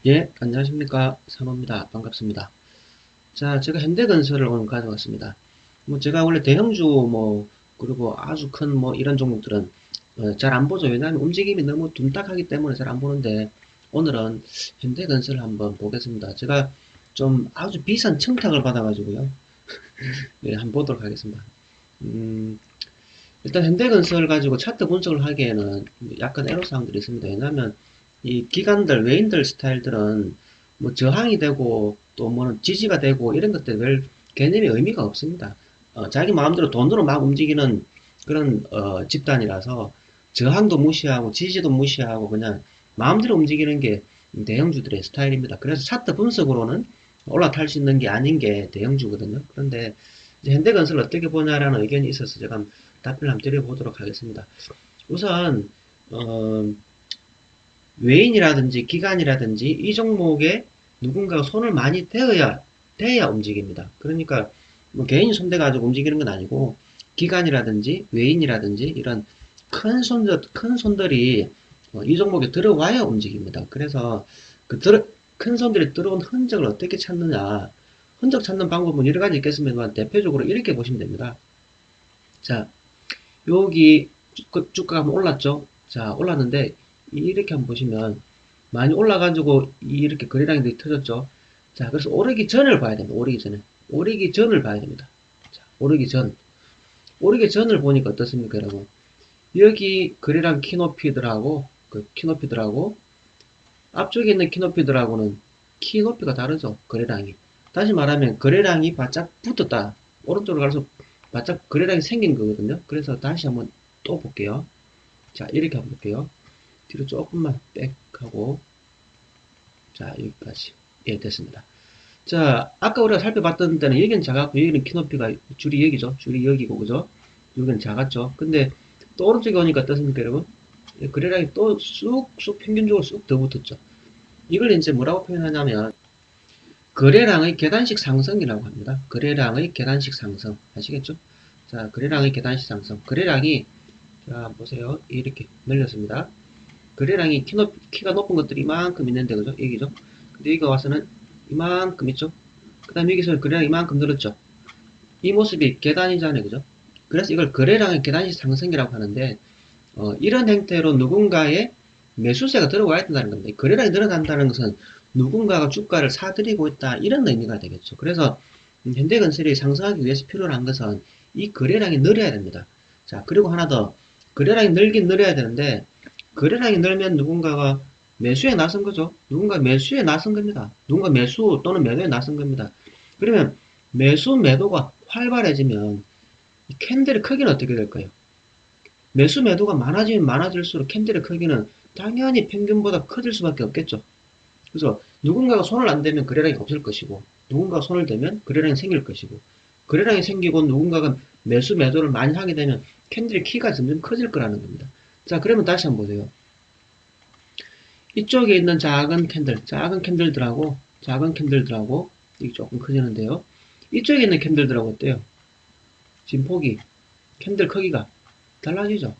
예, 안녕하십니까. 산호입니다. 반갑습니다. 자, 제가 현대건설을 오늘 가져왔습니다. 제가 원래 대형주, 그리고 아주 큰, 이런 종목들은, 잘 안 보죠. 왜냐하면 움직임이 너무 둔탁하기 때문에 잘 안 보는데, 오늘은 현대건설을 한번 보겠습니다. 제가 좀 아주 비싼 청탁을 받아가지고요. 네, 한번 보도록 하겠습니다. 음, 일단 현대건설 가지고 차트 분석을 하기에는 약간 애로사항들이 있습니다. 왜냐하면 이 기관들, 외인들 스타일들은 뭐 저항이 되고 또 뭐는 지지가 되고 이런 것들 별 개념이 의미가 없습니다. 자기 마음대로 돈으로 막 움직이는 그런 집단이라서 저항도 무시하고 지지도 무시하고 그냥 마음대로 움직이는 게 대형주들의 스타일입니다. 그래서 차트 분석으로는 올라탈 수 있는 게 아닌 게 대형주거든요. 그런데 이제 현대건설 어떻게 보냐라는 의견이 있어서 제가 답변을 한번 드려보도록 하겠습니다. 우선 외인이라든지 기관이라든지 이 종목에 누군가가 손을 많이 대야 움직입니다. 그러니까 뭐 개인이 손대가지고 움직이는 건 아니고 기관이라든지 외인이라든지 이런 큰 손들이 이 종목에 들어와야 움직입니다. 그래서 큰 손들이 들어온 흔적을 어떻게 찾느냐. 흔적 찾는 방법은 여러 가지 있겠습니다만 대표적으로 이렇게 보시면 됩니다. 자, 여기 주가가 한번 올랐죠? 자, 올랐는데 이렇게 한번 보시면 많이 올라가지고 이렇게 거래량이 터졌죠? 자, 그래서 오르기 전을 봐야 됩니다. 오르기 전에. 오르기 전을 봐야 됩니다. 자, 오르기 전. 오르기 전을 보니까 어떻습니까, 여러분? 여기 거래량 키높이들하고 그 키높이들하고 앞쪽에 있는 키높이들하고는 키높이가 다르죠. 거래량이. 다시 말하면 거래량이 바짝 붙었다. 오른쪽으로 갈수록 바짝 거래량이 생긴 거거든요. 그래서 다시 한번 또 볼게요. 자, 이렇게 한번 볼게요. 뒤로 조금만 백 하고 자, 여기까지. 예, 됐습니다. 자, 아까 우리가 살펴봤던 데는 여기는 작았고 여기는 키높이가 줄이 여기죠. 줄이 여기고 그죠? 여기는 작았죠. 근데 또 오른쪽에 오니까 어떻습니까, 여러분? 거래량이 또 쑥쑥 평균적으로 쑥 더 붙었죠. 이걸 이제 뭐라고 표현하냐면 거래량의 계단식 상승이라고 합니다. 거래량의 계단식 상승. 아시겠죠? 자, 거래량의 계단식 상승. 거래량이, 자, 보세요. 이렇게 늘렸습니다. 거래량이 키가 높은 것들이 이만큼 있는데, 그죠? 여기죠? 근데 여기가 와서는 이만큼 있죠? 그 다음에 여기서 거래량이 이만큼 늘었죠? 이 모습이 계단이잖아요. 그죠? 그래서 이걸 거래량의 계단식 상승이라고 하는데, 이런 형태로 누군가의 매수세가 들어와야 된다는 겁니다. 거래량이 늘어난다는 것은 누군가가 주가를 사들이고 있다 이런 의미가 되겠죠. 그래서 현대건설이 상승하기 위해서 필요한 것은 이 거래량이 늘어야 됩니다. 자, 그리고 하나 더 거래량이 늘긴 늘어야 되는데 거래량이 늘면 누군가가 매수에 나선 거죠. 누군가 매수에 나선 겁니다. 누군가 매수 또는 매도에 나선 겁니다. 그러면 매수 매도가 활발해지면 캔들의 크기는 어떻게 될까요? 매수 매도가 많아지면 많아질수록 캔들의 크기는 당연히 평균보다 커질 수밖에 없겠죠. 그래서 누군가가 손을 안 대면 거래량이 없을 것이고 누군가가 손을 대면 거래량이 생길 것이고 거래량이 생기고 누군가가 매수 매도를 많이 하게 되면 캔들의 키가 점점 커질 거라는 겁니다. 자, 그러면 다시 한번 보세요. 이쪽에 있는 작은 캔들들하고 이게 조금 커지는데요. 이쪽에 있는 캔들들하고 어때요? 지금 폭이 캔들 크기가 달라지죠.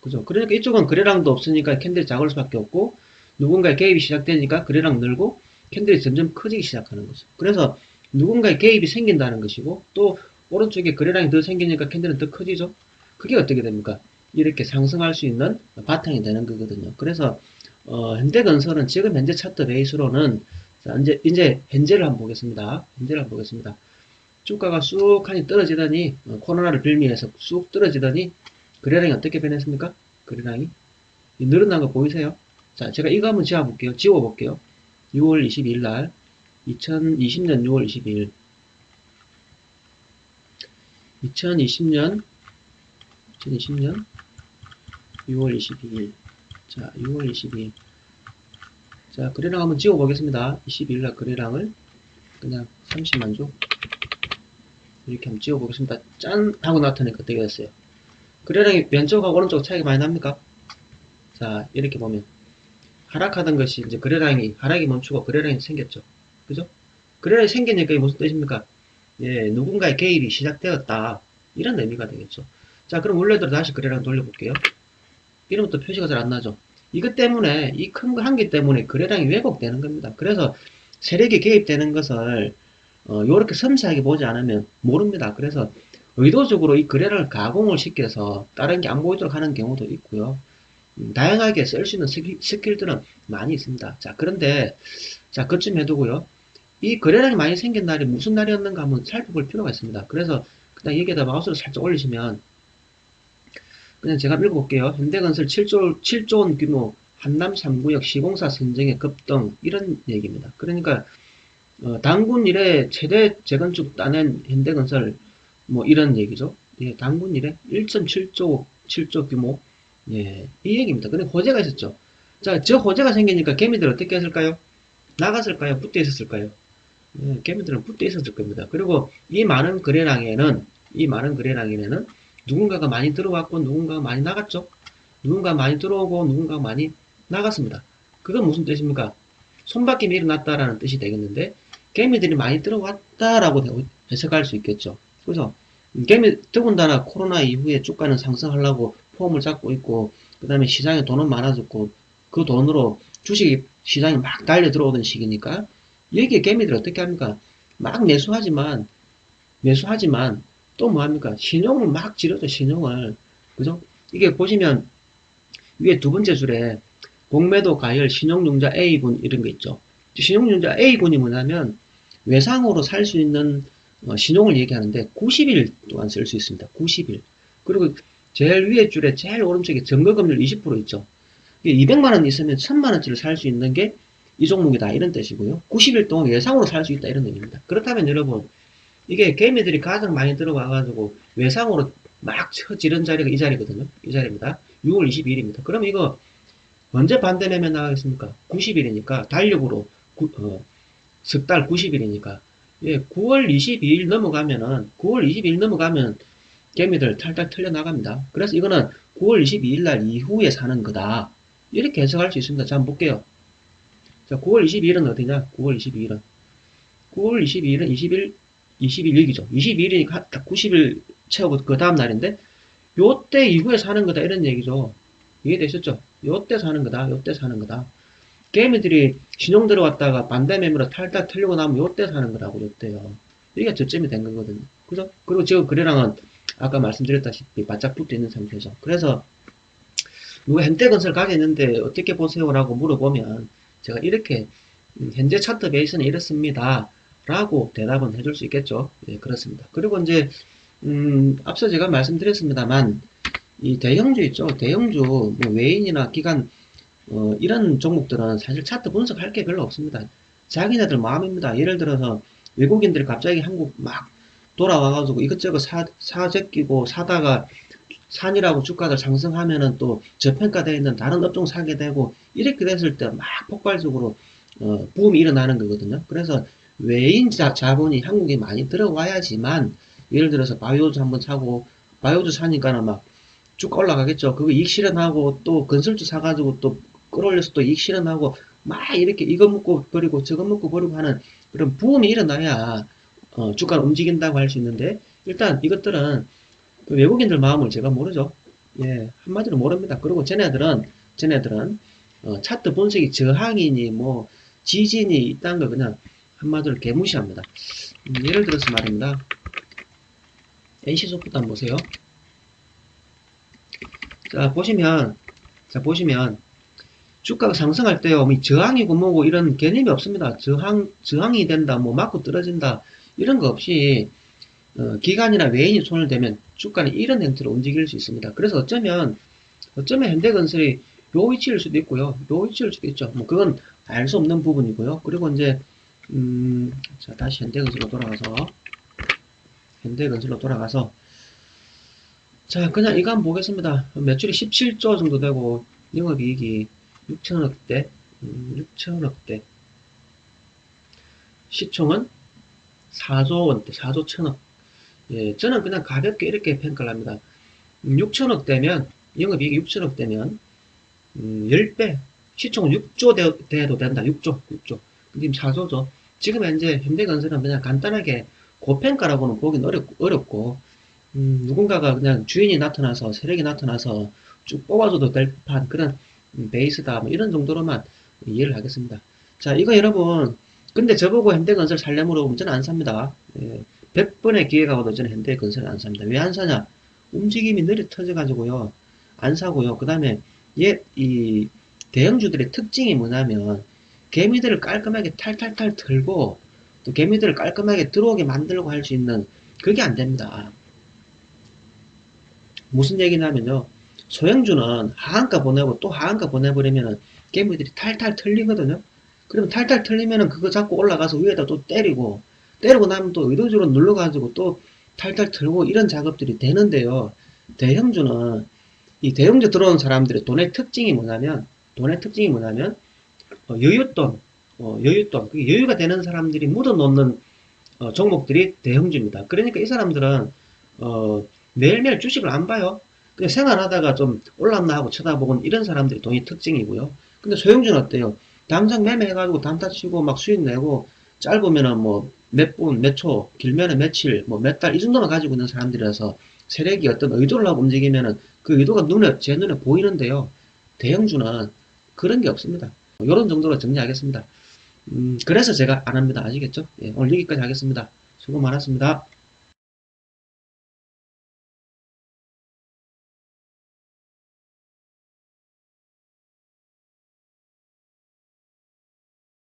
그죠? 그러니까 이쪽은 거래량도 없으니까 캔들이 작을 수밖에 없고 누군가의 개입이 시작되니까 거래량 늘고 캔들이 점점 커지기 시작하는 거죠. 그래서 누군가의 개입이 생긴다는 것이고 또 오른쪽에 거래량이 더 생기니까 캔들은 더 커지죠. 그게 어떻게 됩니까? 이렇게 상승할 수 있는 바탕이 되는 거거든요. 그래서 현대건설은 지금 현재 차트 베이스로는 자, 이제 현재를 한번 보겠습니다. 현재를 한번 보겠습니다. 주가가 쑥 하니 떨어지더니 코로나를 빌미해서 쑥 떨어지더니 거래량이 어떻게 변했습니까? 거래량이 늘어난 거 보이세요? 자, 제가 이거 한번 지워볼게요. 6월 22일 날, 2020년 6월 22일. 2020년 6월 22일. 자, 6월 22일. 자, 거래량 한번 지워보겠습니다. 22일 날 거래량을 그냥 30만 주. 이렇게 한번 지워보겠습니다. 짠! 하고 나타내니까 어떻게 됐어요? 거래량이 왼쪽하고 오른쪽 차이가 많이 납니까? 자, 이렇게 보면. 하락하던 것이 이제 거래량이 하락이 멈추고 거래량이 생겼죠. 그죠? 거래량이 생기니까 이게 무슨 뜻입니까? 예, 누군가의 개입이 시작되었다. 이런 의미가 되겠죠. 자, 그럼 원래대로 다시 거래량 돌려볼게요. 이러면 또 표시가 잘 안 나죠. 이것 때문에, 이 큰 한계 때문에 거래량이 왜곡되는 겁니다. 그래서 세력이 개입되는 것을 요렇게 섬세하게 보지 않으면 모릅니다. 그래서 의도적으로 이 거래량을 가공을 시켜서 다른 게 안 보이도록 하는 경우도 있고요. 다양하게 쓸 수 있는 스킬들은 많이 있습니다. 자, 그런데, 자, 그쯤 해두고요. 이 거래량이 많이 생긴 날이 무슨 날이었는가 한번 살펴볼 필요가 있습니다. 그래서 그냥 여기에다 마우스를 살짝 올리시면, 그냥 제가 읽어볼게요. 현대건설 7조 원 규모 한남 3구역 시공사 선정의 급등, 이런 얘기입니다. 그러니까, 당군 이래 최대 재건축 따낸 현대건설, 뭐 이런 얘기죠. 예, 당군 이래 1.7조 규모, 예, 이 얘기입니다. 근데 호재가 있었죠. 자, 저 호재가 생기니까 개미들 어떻게 했을까요? 나갔을까요? 붙어 있었을까요? 예, 개미들은 붙어 있었을 겁니다. 그리고 이 많은 거래량에는 누군가가 많이 들어왔고 누군가가 많이 나갔죠. 누군가 많이 들어오고 누군가가 많이 나갔습니다. 그건 무슨 뜻입니까? 손바뀜이 일어났다라는 뜻이 되겠는데, 개미들이 많이 들어왔다라고 해석할 수 있겠죠. 그래서 더군다나 코로나 이후에 주가는 상승하려고 폼을 잡고 있고, 그 다음에 시장에 돈은 많아졌고, 그 돈으로 주식 시장이 막 달려 들어오던 시기니까, 여기에 개미들이 어떻게 합니까? 막 매수하지만, 또 뭐합니까? 신용을 막 지르죠, 신용을. 그죠? 이게 보시면, 위에 두 번째 줄에, 공매도 가열 신용융자 A군 이런 거 있죠. 신용융자 A군이 뭐냐면, 외상으로 살 수 있는 신용을 얘기하는데 90일 동안 쓸 수 있습니다. 90일. 그리고 제일 위에 줄에 제일 오른쪽에 증거금률 20% 있죠. 200만 원 있으면 1000만 원치를 살 수 있는 게 이 종목이다, 이런 뜻이고요. 90일 동안 외상으로 살 수 있다, 이런 의미입니다. 그렇다면 여러분, 이게 개미들이 가장 많이 들어와가지고 외상으로 막 쳐지른 자리가 이 자리거든요. 이 자리입니다. 6월 22일입니다. 그럼 이거 언제 반대 매매 나가겠습니까? 90일이니까 달력으로 석 달 90일이니까, 예, 9월 22일 넘어가면 개미들 탈탈 털려 나갑니다. 그래서 이거는 9월 22일 날 이후에 사는 거다, 이렇게 해석할 수 있습니다. 자, 한번 볼게요. 자, 9월 22일은 어디냐? 9월 22일은 20일 얘기죠. 22일이니까 딱 90일 채우고 그 다음 날인데, 요때 이후에 사는 거다, 이런 얘기죠. 이해되셨죠? 요때 사는 거다, 요때 사는 거다. 개미들이 신용 들어왔다가 반대 매매로 탈탈 털리고 나면 요때 사는 거라고, 요때요. 이게 저점이 된 거거든요. 그죠? 그리고 지금 거래량은 아까 말씀드렸다시피 바짝 붙어 있는 상태죠. 그래서 누가 현대건설 가겠는데 어떻게 보세요라고 물어보면 제가 이렇게, 현재 차트 베이스는 이렇습니다 라고 대답은 해줄 수 있겠죠. 예, 그렇습니다. 그리고 이제 앞서 제가 말씀드렸습니다만, 이 대형주 있죠. 대형주, 뭐 외인이나 기관, 이런 종목들은 사실 차트 분석할 게 별로 없습니다. 자기네들 마음입니다. 예를 들어서 외국인들이 갑자기 한국 막 돌아와가지고 이것저것 제끼고 사다가 산이라고 주가들 상승하면은 또 저평가되어 있는 다른 업종 사게 되고, 이렇게 됐을 때 막 폭발적으로 부음이 일어나는 거거든요. 그래서 외인 자본이 한국에 많이 들어와야지만, 예를 들어서 바이오주 한번 사고, 바이오주 사니까는 막 쭉 올라가겠죠. 그거 이익 실현하고, 또 건설주 사가지고 또 끌어올려서 또 이익 실현하고, 막 이렇게 이거 먹고 버리고 저거 먹고 버리고 하는 그런 부음이 일어나야 주가를 움직인다고 할 수 있는데, 일단 이것들은 그 외국인들 마음을 제가 모르죠. 예, 한마디로 모릅니다. 그리고 쟤네들은 차트 분석이 저항이니 뭐 지진이 있다는 걸 그냥 한마디로 개무시합니다. 예를 들어서 말입니다. NC소프트 한번 보세요. 자, 보시면 주가가 상승할 때요, 뭐 저항이고 뭐고 이런 개념이 없습니다. 저항이 된다, 뭐 맞고 떨어진다, 이런 거 없이 기관이나 외인이 손을 대면 주가는 이런 형태로 움직일 수 있습니다. 그래서 어쩌면 현대건설이 요 위치일 수도 있고요, 요 위치일 수도 있죠. 뭐 그건 알 수 없는 부분이고요. 그리고 이제 자, 다시 현대건설로 돌아가서 자, 그냥 이거 한번 보겠습니다. 매출이 17조 정도 되고 영업이익이 6천억대, 6천억대, 시총은 4조 원대, 4조 천억. 예, 저는 그냥 가볍게 이렇게 평가를 합니다. 6천억 되면, 영업이익이 6천억 되면 10배, 시총은 6조 돼도 된다. 6조. 지금 4조죠. 지금 현재 현대건설은 그냥 간단하게 고평가라고는 보기는 어렵고, 누군가가 그냥 주인이 나타나서, 세력이 나타나서 쭉 뽑아줘도 될 판, 그런 베이스다 뭐 이런 정도로만 이해를 하겠습니다. 자, 이거 여러분, 근데 저보고 현대건설 살려 물어보면 저는 안 삽니다. 예, 100번의 기회가 와도 저는 현대건설 안 삽니다. 왜 안 사냐? 움직임이 느려 터져가지고요. 안 사고요. 그 다음에 이 대형주들의 특징이 뭐냐면 개미들을 깔끔하게 탈탈탈 털고 또 개미들을 깔끔하게 들어오게 만들고 할 수 있는 그게 안 됩니다. 무슨 얘기냐면요. 소형주는 하한가 보내고 또 하한가 보내버리면은 개미들이 탈탈 털리거든요. 그러면 탈탈 털리면은 그거 잡고 올라가서 위에다 또 때리고 나면 또 의도적으로 눌러가지고 또 탈탈 털고 이런 작업들이 되는데요. 대형주는 이 대형주 들어온 사람들의 돈의 특징이 뭐냐면 여윳돈, 여윳돈, 그게 여유가 되는 사람들이 묻어놓는 종목들이 대형주입니다. 그러니까 이 사람들은 매일매일 주식을 안 봐요. 그냥 생활하다가 좀 올랐나 하고 쳐다보곤 이런 사람들이 돈이 특징이고요. 근데 소형주는 어때요? 당장 매매해가지고 단타 치고 막 수익 내고 짧으면은 뭐 몇 분, 몇 초, 길면은 며칠, 뭐 몇 달 이 정도만 가지고 있는 사람들이라서 세력이 어떤 의도를 하고 움직이면은 그 의도가 제 눈에 보이는데요. 대형주는 그런 게 없습니다. 이런 정도로 정리하겠습니다. 그래서 제가 안 합니다. 아시겠죠? 예, 오늘 여기까지 하겠습니다. 수고 많았습니다.